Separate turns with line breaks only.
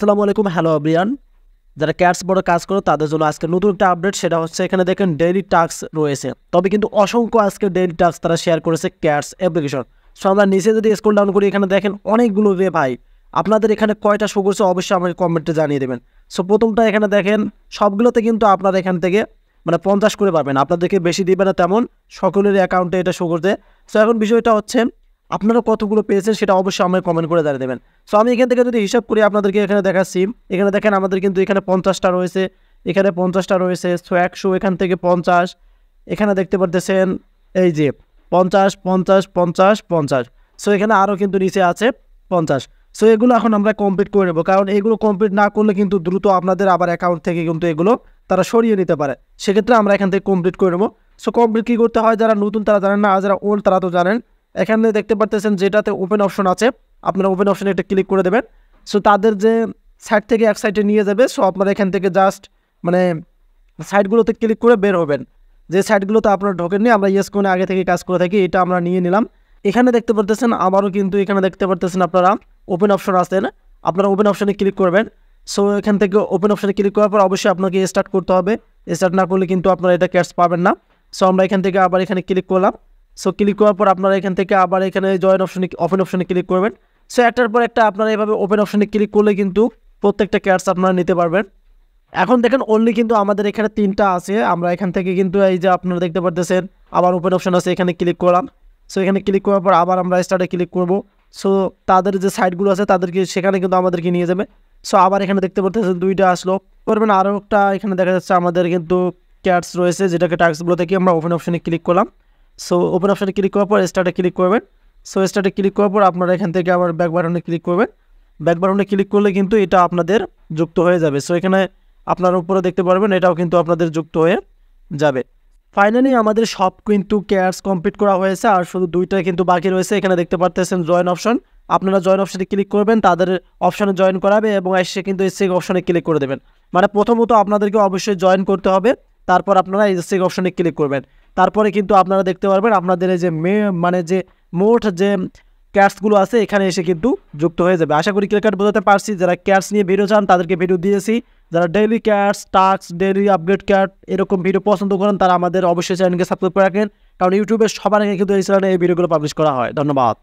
আসসালামু আলাইকুম, hello everyone. যারা ক্যাটস বোর্ডে কাজ করো তাদের জন্য আজকে নতুন একটা আপডেট, সেটা হচ্ছে এখানে দেখেন ডেইলি টাস্ক রয়েছে। তবে কিন্তু অসংখ্য আজকে ডেইলি টাস্ক তারা শেয়ার করেছে ক্যাটস অ্যাপ্লিকেশন। সো আমরা নিচে যদি স্ক্রল ডাউন করি, এখানে দেখেন অনেকগুলো ওয়ে ভাই। আপনাদের এখানে কয়টা শো করছে অবশ্যই আমাকে কমেন্টে জানিয়ে দেবেন। সো প্রথমটা এখানে দেখেন, সবগুলোতে কিন্তু আপনারা এখান থেকে 50 করে পাবেন। আপনাদেরকে বেশি দিবে না তেমন, সকলের অ্যাকাউন্টে এটা শো করতে। সো এখন বিষয়টা হচ্ছে আপনারা কতগুলো পেয়েছেন সেটা অবশ্যই আমাকে কমেন্ট করে জানিয়ে দেবেন। সো আমি এখান থেকে যদি হিসাব করি আপনাদেরকে এখানে দেখাচ্ছি। এখানে দেখেন আমাদের কিন্তু এখানে 50টা রয়েছে, এখানে 50টা রয়েছে। সো 100, এখান থেকে 50, এখানে দেখতে পারতেছেন এই যে 50 50 50 50। সো এখানে আরও কিন্তু নিচে আছে 50। সো এগুলো এখন আমরা কমপ্লিট করে নেবো, কারণ এগুলো কমপ্লিট না করলে কিন্তু দ্রুত আপনাদের আবার অ্যাকাউন্ট থেকে কিন্তু এগুলো তারা সরিয়ে নিতে পারে। সেক্ষেত্রে আমরা এখান থেকে কমপ্লিট করে নেবো। সো কমপ্লিট কী করতে হয়, যারা নতুন তারা জানেন না, আর যারা ওল্ড তারা তো জানেন। এখানে দেখতে পারতেছেন যেটাতে ওপেন অপশন আছে, আপনারা ওপেন অপশনে এটা ক্লিক করে দেবেন। সো তাদের যে সাইট থেকে এক সাইটে নিয়ে যাবে। সো আপনারা এখান থেকে জাস্ট সাইটগুলোতে ক্লিক করে বের হবেন। যে সাইটগুলোতে আপনারা ঢোকেননি, আমরা ইয়েস কোণে আগে থেকে কাজ করে থাকি, এটা আমরা নিয়ে নিলাম। এখানে দেখতে পারতেছেন আবারও কিন্তু এখানে দেখতে পারতেছেন আপনারা ওপেন অপশন আসেন, আপনারা ওপেন অপশনে ক্লিক করবেন। সো এখান থেকে ওপেন অপশনে ক্লিক করার পর অবশ্যই আপনাকে স্টার্ট করতে হবে। স্টার্ট না করলে কিন্তু আপনারা এটা ক্যাশ পাবেন না। সো আমরা এখান থেকে আবার এখানে ক্লিক করলাম। সো ক্লিক করার পর আপনারা এখান থেকে আবার এখানে জয়েন অপশনে ওপেন অপশনে ক্লিক করবেন। সো একটার পর একটা আপনারা এভাবে ওপেন অপশনে ক্লিক করলে কিন্তু প্রত্যেকটা ক্যাশ আপনারা নিতে পারবেন। এখন দেখেন অনলি কিন্তু আমাদের এখানে 3টা আছে। আমরা এখান থেকে কিন্তু এই যে আপনারা দেখতে পারতেছেন আবার ওপেন অপশন আছে, এখানে ক্লিক করলাম। সো এখানে ক্লিক করার পর আবার আমরা স্টার্টে ক্লিক করব। সো তাদের যে সাইটগুলো আছে তাদেরকে সেখানে কিন্তু আমাদেরকে নিয়ে যাবে। সো আবার এখানে দেখতে পারতেছেন 2টা আসলো। করবেন আরও একটা, এখানে দেখা যাচ্ছে আমাদের কিন্তু ক্যাটস রয়েছে, যেটাকে টাস্কগুলো থেকে আমরা ওপেন অপশনে ক্লিক করলাম। সো ওপেন অপশনে ক্লিক করার পর স্টার্টে ক্লিক করবেন। সো স্টার্টে ক্লিক করার পর আপনারা এখান থেকে আবার ব্যাক বাটনে ক্লিক করবেন। ব্যাক বাটনে ক্লিক করলে কিন্তু এটা আপনাদের যুক্ত হয়ে যাবে। সো এখানে আপনার উপরে দেখতে পারবেন এটাও কিন্তু আপনাদের যুক্ত হয়ে যাবে। ফাইনালি আমাদের সব কিন্তু ক্যাটস কমপ্লিট করা হয়েছে, আর শুধু 2টা কিন্তু বাকি রয়েছে। এখানে দেখতে পারতেছেন জয়েন অপশন, আপনারা জয়েন অপশনে ক্লিক করবেন, তাদের অপশনে জয়েন করাবে এবং এসে কিন্তু এই চেক অপশনে ক্লিক করে দেবেন। প্রথমত আপনাদেরকে অবশ্যই জয়েন করতে হবে, তারপর আপনারা এই চেক অপশনে ক্লিক করবেন। তারপরে কিন্তু আপনারা দেখতে পারবেন আপনাদের এই যে যে মোট যে ক্যাটসগুলো আছে এখানে এসে কিন্তু যুক্ত হয়ে যাবে। আশা করি ক্লিয়ার কাট বোঝাতে পারছি। যারা ক্যাটস নিয়ে ভিডিও চান তাদেরকে ভিডিও দিয়েছি। যারা daily cats task daily update cat এরকম ভিডিও পছন্দ করেন তারা আমাদের অবশ্যই চ্যানেলকে সাবস্ক্রাইব করে রাখেন, কারণ ইউটিউবে সবার আগে কিন্তু এই চ্যানেলে এই ভিডিওগুলো পাবলিশ করা হয়। ধন্যবাদ।